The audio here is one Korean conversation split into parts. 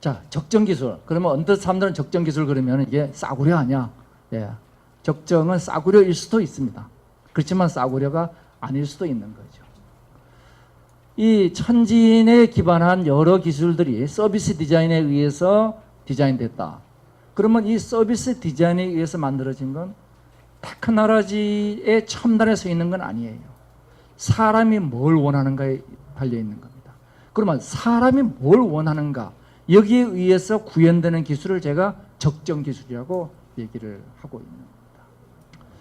자, 적정 기술. 그러면 언뜻 사람들은 적정 기술 그러면 이게 싸구려 아니야? 예. 적정은 싸구려일 수도 있습니다. 그렇지만 싸구려가 아닐 수도 있는 거죠. 이 천진에 기반한 여러 기술들이 서비스 디자인에 의해서 디자인됐다. 그러면 이 서비스 디자인에 의해서 만들어진 건 테크놀로지의 첨단에 서 있는 건 아니에요. 사람이 뭘 원하는가에 달려 있는 겁니다. 그러면 사람이 뭘 원하는가, 여기에 의해서 구현되는 기술을 제가 적정 기술이라고 얘기를 하고 있는 겁니다.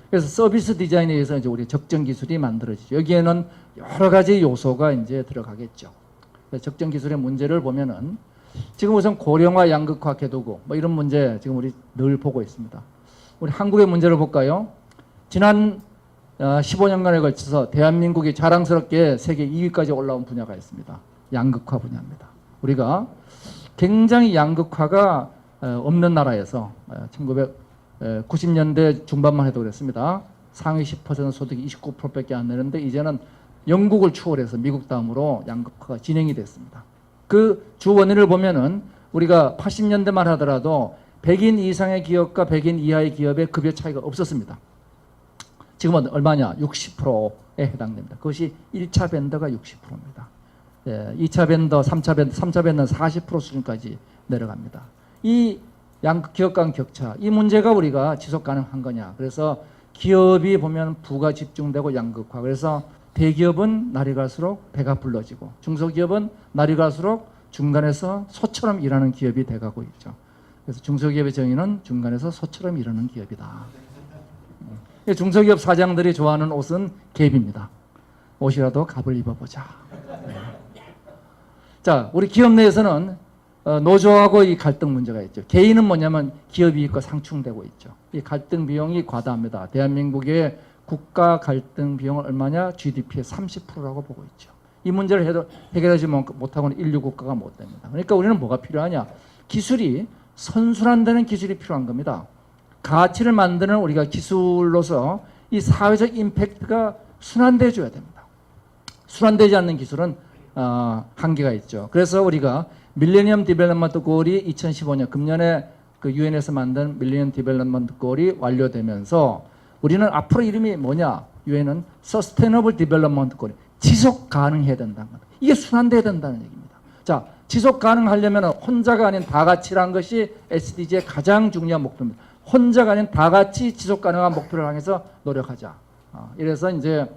그래서 서비스 디자인에 의해서 이제 우리 적정 기술이 만들어지죠. 여기에는 여러 가지 요소가 이제 들어가겠죠. 적정 기술의 문제를 보면은 지금 우선 고령화, 양극화, 개도국 뭐 이런 문제 지금 우리 늘 보고 있습니다. 우리 한국의 문제를 볼까요? 지난 15년간에 걸쳐서 대한민국이 자랑스럽게 세계 2위까지 올라온 분야가 있습니다. 양극화 분야입니다. 우리가 굉장히 양극화가 없는 나라에서 1990년대 중반만 해도 그랬습니다. 상위 10% 소득이 29%밖에 안 되는데 이제는 영국을 추월해서 미국 다음으로 양극화가 진행이 됐습니다. 그 주 원인을 보면은 우리가 80년대만 하더라도 100인 이상의 기업과 100인 이하의 기업의 급여 차이가 없었습니다. 지금은 얼마냐? 60%에 해당됩니다. 그것이 1차 밴더가 60%입니다. 2차 밴더, 3차 밴더, 3차 밴더는 40% 수준까지 내려갑니다. 이 기업 간 격차, 이 문제가 우리가 지속 가능한 거냐. 그래서 기업이 보면 부가 집중되고 양극화. 그래서 대기업은 날이 갈수록 배가 불러지고 중소기업은 날이 갈수록 중간에서 소처럼 일하는 기업이 돼가고 있죠. 그래서 중소기업의 정의는 중간에서 소처럼 일하는 기업이다. 중소기업 사장들이 좋아하는 옷은 갭입니다. 옷이라도 값을 입어보자. 자, 우리 기업 내에서는 노조하고 이 갈등 문제가 있죠. 개인은 뭐냐면 기업 이익과 상충되고 있죠. 이 갈등 비용이 과다합니다. 대한민국의 국가 갈등 비용은 얼마냐? GDP의 30%라고 보고 있죠. 이 문제를 해결하지 못하고는 인류 국가가 못 됩니다. 그러니까 우리는 뭐가 필요하냐? 기술이 선순환되는 기술이 필요한 겁니다. 가치를 만드는 우리가 기술로서 이 사회적 임팩트가 순환돼줘야 됩니다. 순환되지 않는 기술은 한계가 있죠. 그래서 우리가 밀레니엄 디벨롭먼트 골이 2015년 금년에 그 유엔에서 만든 밀레니엄 디벨롭먼트 골이 완료되면서 우리는 앞으로 이름이 뭐냐? 유엔은 서스테이너블 디벨롭먼트 골, 지속 가능해야 된다는 겁니다. 이게 순환돼야 된다는 얘기입니다. 자, 지속 가능하려면 혼자가 아닌 다 같이라는 것이 SDG의 가장 중요한 목표입니다. 혼자가 아닌 다 같이 지속 가능한 목표를 향해서 노력하자. 이래서 이제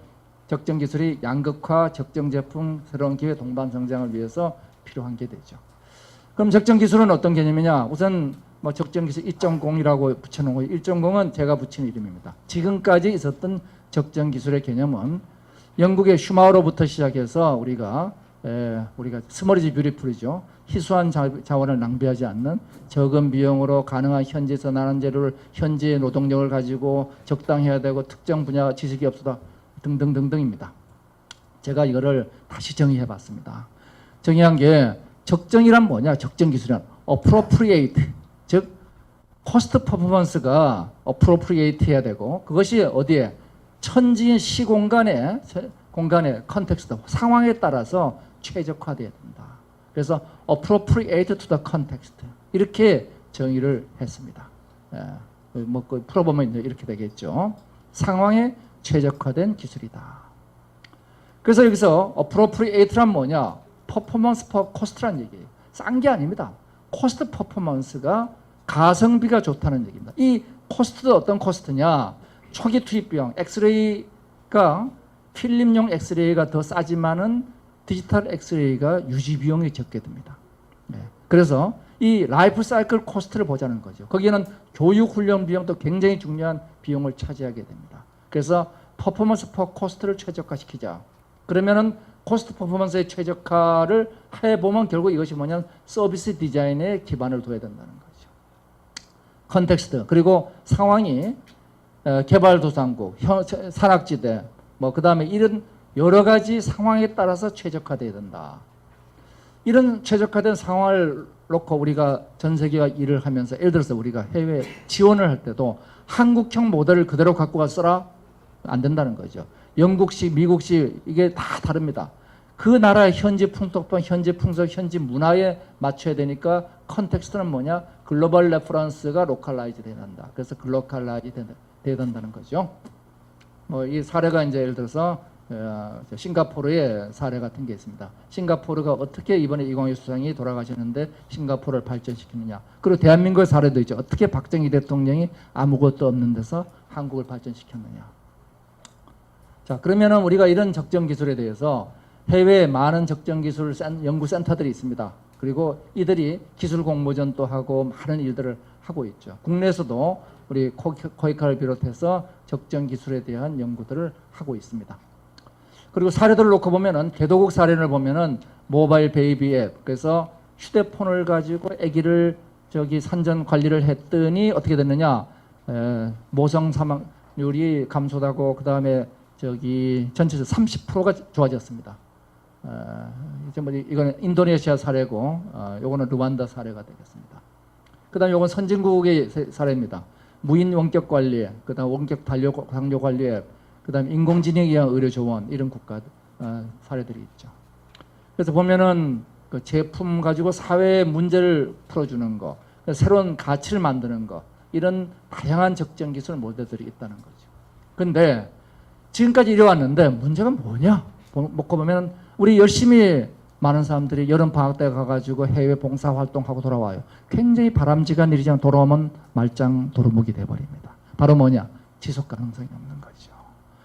적정 기술이 양극화, 적정 제품, 새로운 기회, 동반 성장을 위해서 필요한 게 되죠. 그럼 적정 기술은 어떤 개념이냐? 우선 뭐 적정 기술 1.0이라고 붙여놓은 거예요. 1.0은 제가 붙인 이름입니다. 지금까지 있었던 적정 기술의 개념은 영국의 슈마우로부터 시작해서 우리가 스몰 이즈 뷰티풀이죠. 희소한 자원을 낭비하지 않는 적은 비용으로 가능한 현지에서 나는 재료를 현지의 노동력을 가지고 적당해야 되고 특정 분야 지식이 없어다 등등등등입니다. 제가 이거를 다시 정의해 봤습니다. 정의한 게 적정이란 뭐냐? 적정 기술이란 appropriate, 즉 코스트 퍼포먼스가 appropriate 해야 되고 그것이 어디에? 천지인 시공간의 컨텍스트, 상황에 따라서 최적화되어야 된다. 그래서 appropriate to the context 이렇게 정의를 했습니다. 뭐 풀어보면 이렇게 되겠죠. 상황에 최적화된 기술이다. 그래서 여기서 appropriate란 뭐냐? 퍼포먼스 퍼 코스트란 얘기예요. 싼 게 아닙니다. 코스트 퍼포먼스가 가성비가 좋다는 얘기입니다. 이 코스트도 어떤 코스트냐? 초기 투입 비용, 엑스레이가 필름용 엑스레이가 더 싸지만은 디지털 엑스레이가 유지 비용이 적게 듭니다. 그래서 이 라이프 사이클 코스트를 보자는 거죠. 거기에는 교육 훈련 비용도 굉장히 중요한 비용을 차지하게 됩니다. 그래서 퍼포먼스 퍼 코스트를 최적화시키자. 그러면은 코스트 퍼포먼스의 최적화를 해보면 결국 이것이 뭐냐면 서비스 디자인에 기반을 둬야 된다는 거죠. 컨텍스트, 그리고 상황이 개발도상국, 산악지대, 뭐 그 다음에 이런 여러 가지 상황에 따라서 최적화돼야 된다. 이런 최적화된 상황을 놓고 우리가 전 세계와 일을 하면서 예를 들어서 우리가 해외 지원을 할 때도 한국형 모델을 그대로 갖고 가서라 안 된다는 거죠. 영국식, 미국식 이게 다 다릅니다. 그 나라의 현지 풍토법, 현지 풍속, 현지 문화에 맞춰야 되니까 컨텍스트는 뭐냐? 글로벌 레퍼런스가 로컬라이즈 돼야 한다. 그래서 글로컬라이즈 돼야 된다는 거죠. 뭐 이 사례가 이제 예를 들어서 싱가포르의 사례 같은 게 있습니다. 싱가포르가 어떻게 이번에 이광희 수상이 돌아가셨는데 싱가포르를 발전시키느냐. 그리고 대한민국의 사례도 있죠. 어떻게 박정희 대통령이 아무것도 없는 데서 한국을 발전시켰느냐. 자, 그러면은 우리가 이런 적정 기술에 대해서 해외에 많은 적정 기술 연구 센터들이 있습니다. 그리고 이들이 기술 공모전도 하고 많은 일들을 하고 있죠. 국내에서도 우리 코이카를 비롯해서 적정 기술에 대한 연구들을 하고 있습니다. 그리고 사례들을 놓고 보면은 개도국 사례를 보면은 모바일 베이비 앱, 그래서 휴대폰을 가지고 아기를 산전 관리를 했더니 어떻게 됐느냐? 모성 사망률이 감소하고 그 다음에 전체적으로 30%가 좋아졌습니다. 이거는 인도네시아 사례고, 요거는 루완다 사례가 되겠습니다. 그 다음에 요건 선진국의 사례입니다. 무인 원격 관리, 그 다음 원격 당뇨 관리 앱, 그 다음에 인공지능에 의한 의료 조언, 이런 국가 사례들이 있죠. 그래서 보면은 그 제품 가지고 사회의 문제를 풀어주는 거, 새로운 가치를 만드는 거, 이런 다양한 적정 기술 모델들이 있다는 거죠. 근데 지금까지 이래왔는데 문제가 뭐냐? 먹고 보면 우리 열심히 많은 사람들이 여름 방학 때 가가지고 해외 봉사 활동하고 돌아와요. 굉장히 바람직한 일이지만 돌아오면 말짱 도루묵이 돼버립니다. 바로 뭐냐? 지속 가능성이 없는 거죠.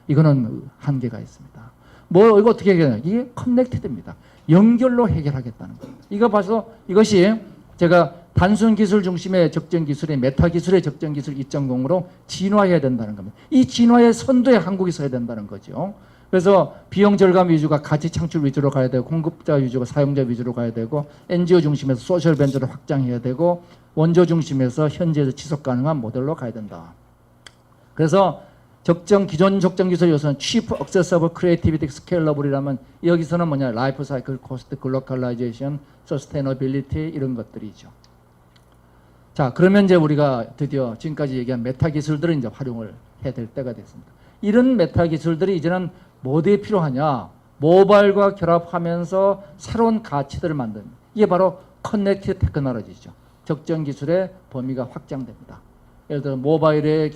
이거는 한계가 있습니다. 이거 어떻게 해결해요? 이게 커넥티드입니다. 연결로 해결하겠다는 겁니다. 이거 봐서 이것이 제가 단순 기술 중심의 적정 기술이 메타 기술의 적정 기술 2.0으로 진화해야 된다는 겁니다. 이 진화의 선두에 한국이 서야 된다는 거죠. 그래서 비용 절감 위주가 가치 창출 위주로 가야 되고, 공급자 위주가 사용자 위주로 가야 되고, NGO 중심에서 소셜 벤처를 확장해야 되고, 원조 중심에서 현재에서 지속 가능한 모델로 가야 된다. 그래서 기존 적정 기술 요소는 cheap, accessible, creativity, scalable이라면 여기서는 뭐냐? 라이프 사이클 코스트, 글로컬라이제이션, 서스테너빌리티 이런 것들이죠. 자, 그러면 이제 우리가 드디어 지금까지 얘기한 메타 기술들을 이제 활용을 해야 될 때가 됐습니다. 이런 메타 기술들이 이제는 뭐에 필요하냐? 모바일과 결합하면서 새로운 가치들을 만드는, 이게 바로 커넥티드 테크놀로지죠. 적정 기술의 범위가 확장됩니다. 예를 들어 모바일에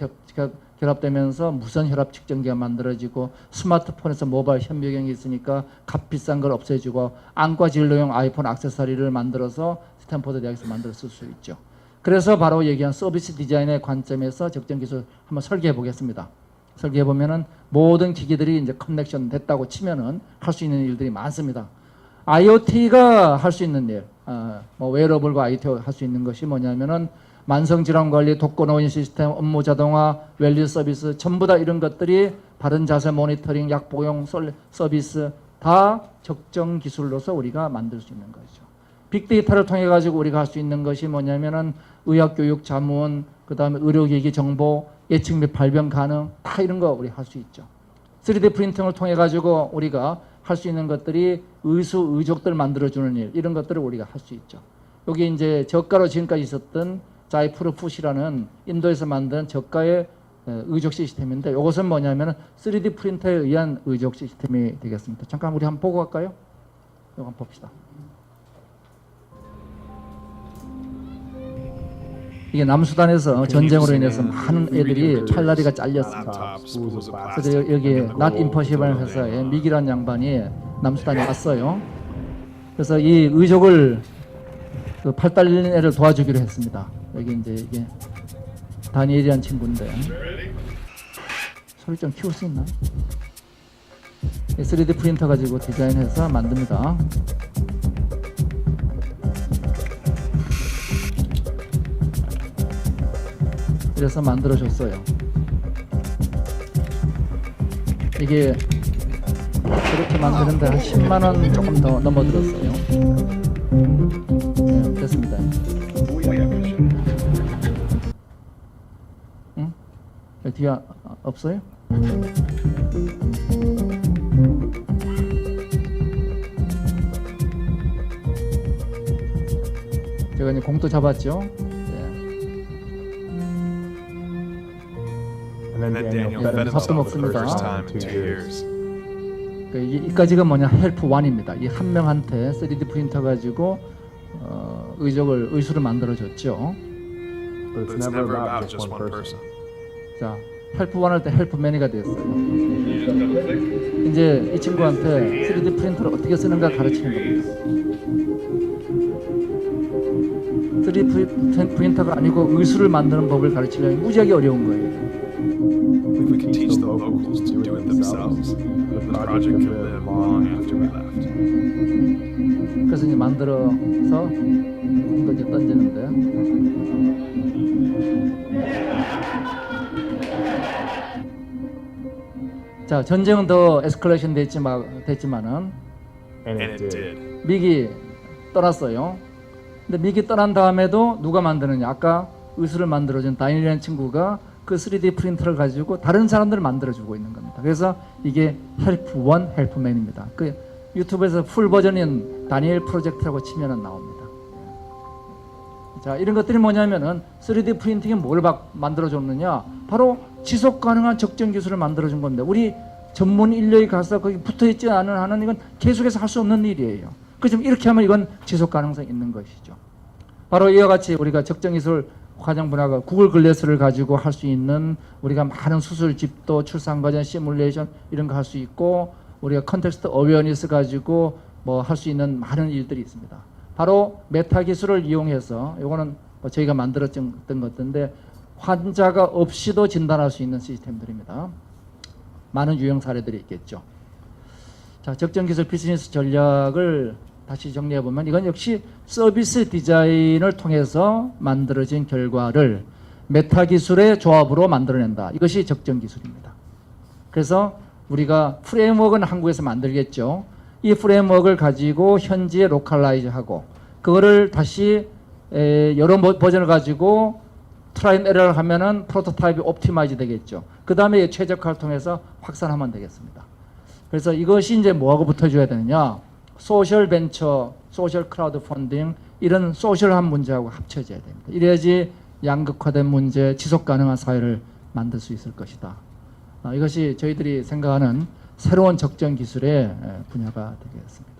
결합되면서 무선 혈압 측정기가 만들어지고, 스마트폰에서 모바일 현미경이 있으니까 값 비싼 걸 없애주고, 안과 진료용 아이폰 액세서리를 만들어서 스탠포드 대학에서 만들어 쓸 수 있죠. 그래서 바로 얘기한 서비스 디자인의 관점에서 적정 기술 한번 설계해 보겠습니다. 설계해 보면은 모든 기기들이 이제 커넥션 됐다고 치면은 할 수 있는 일들이 많습니다. IoT가 할 수 있는 일, 웨어러블과 IoT 할 수 있는 것이 뭐냐면은 만성질환 관리, 독거노인 시스템, 업무 자동화, 밸류 서비스, 전부 다 이런 것들이 바른 자세 모니터링, 약 복용 서비스 다 적정 기술로서 우리가 만들 수 있는 거죠. 빅데이터를 통해 가지고 우리가 할 수 있는 것이 뭐냐면은 의학교육 자문, 그 다음에 의료기기 정보, 예측 및 발병 가능, 다 이런 거 우리 할 수 있죠. 3D 프린팅을 통해 가지고 우리가 할 수 있는 것들이 의족들 만들어주는 일, 이런 것들을 우리가 할 수 있죠. 여기 이제 저가로 지금까지 있었던 자이프루풋이라는 인도에서 만든 저가의 의족 시스템인데, 이것은 뭐냐면 3D 프린터에 의한 의족 시스템이 되겠습니다. 잠깐 우리 한번 보고 갈까요? 이거 한번 봅시다. 이게 남수단에서 전쟁으로 인해서 많은 애들이 팔다리가 잘렸습니다. 그래서 여기 Not Impossible 회사에 미기란 양반이 남수단에 왔어요. 그래서 이 의족을 팔 달린 애를 도와주기로 했습니다. 여기 이제 이게 다니엘이란 친구인데, 소리 좀 키울 수 있나? 3D 프린터 가지고 디자인해서 만듭니다. 그래서 만들어줬어요. 이게 그렇게 만드는데 한 10만원 조금 더 넘어들었어요. 네, 됐습니다. 응? 뒤에 없어요? 제가 이제 공도 잡았죠. 밥도 먹습니다. 이까지가 뭐냐, 헬프 1입니다. 이 한 명한테 3D 프린터 가지고 의수를 만들어줬죠. But it's never about just one person. 자, 헬프1 할 때 헬프맨이가 됐어요. 이제 이 친구한테 3D 프린터를 어떻게 쓰는가 가르치는 겁니다. 3D 프린터가 아니고 의수를 만드는 법을 가르치려면 무지하게 어려운 거예요. If we can teach the locals to do it themselves, the project could live long after we left. 그래서 이제 만들어서 공도 이제 던지는데 자, 전쟁은 더 에스컬레이션 됐지만은 And it did. 미국이 떠났어요. 근데 미국이 떠난 다음에도 누가 만드느냐? 아까 의수를 만들어준 다니엘이라는 친구가 그 3D 프린터를 가지고 다른 사람들을 만들어주고 있는 겁니다. 그래서 이게 헬프1, 헬프맨입니다. 그 유튜브에서 풀 버전인 다니엘 프로젝트라고 치면은 나옵니다. 자, 이런 것들이 뭐냐면은 3D 프린팅이 뭘 만들어줬느냐? 바로 지속 가능한 적정 기술을 만들어준 건데 우리 전문 인력이 가서 거기 붙어있지 않은 한은 이건 계속해서 할 수 없는 일이에요. 그렇지만 이렇게 하면 이건 지속 가능성이 있는 것이죠. 바로 이와 같이 우리가 적정 기술 화장 분야가 구글 글래스를 가지고 할 수 있는 우리가 많은 수술 집도 출산 과정 시뮬레이션 이런 거 할 수 있고 우리가 컨텍스트 어웨어니스 가지고 뭐 할 수 있는 많은 일들이 있습니다. 바로 메타 기술을 이용해서 이거는 뭐 저희가 만들었던 것인데 환자가 없이도 진단할 수 있는 시스템들입니다. 많은 유형 사례들이 있겠죠. 자, 적정 기술 비즈니스 전략을 다시 정리해 보면 이건 역시 서비스 디자인을 통해서 만들어진 결과를 메타 기술의 조합으로 만들어낸다. 이것이 적정 기술입니다. 그래서 우리가 프레임워크는 한국에서 만들겠죠. 이 프레임워크를 가지고 현지에 로컬라이즈하고 그거를 다시 여러 버전을 가지고 트라이 앤 에러를 하면은 프로토타입이 옵티마이즈 되겠죠. 그 다음에 최적화를 통해서 확산하면 되겠습니다. 그래서 이것이 이제 뭐하고 붙어줘야 되느냐? 소셜 벤처, 소셜 크라우드 펀딩 이런 소셜한 문제하고 합쳐져야 됩니다. 이래야지 양극화된 문제, 지속 가능한 사회를 만들 수 있을 것이다. 이것이 저희들이 생각하는 새로운 적정 기술의 분야가 되겠습니다.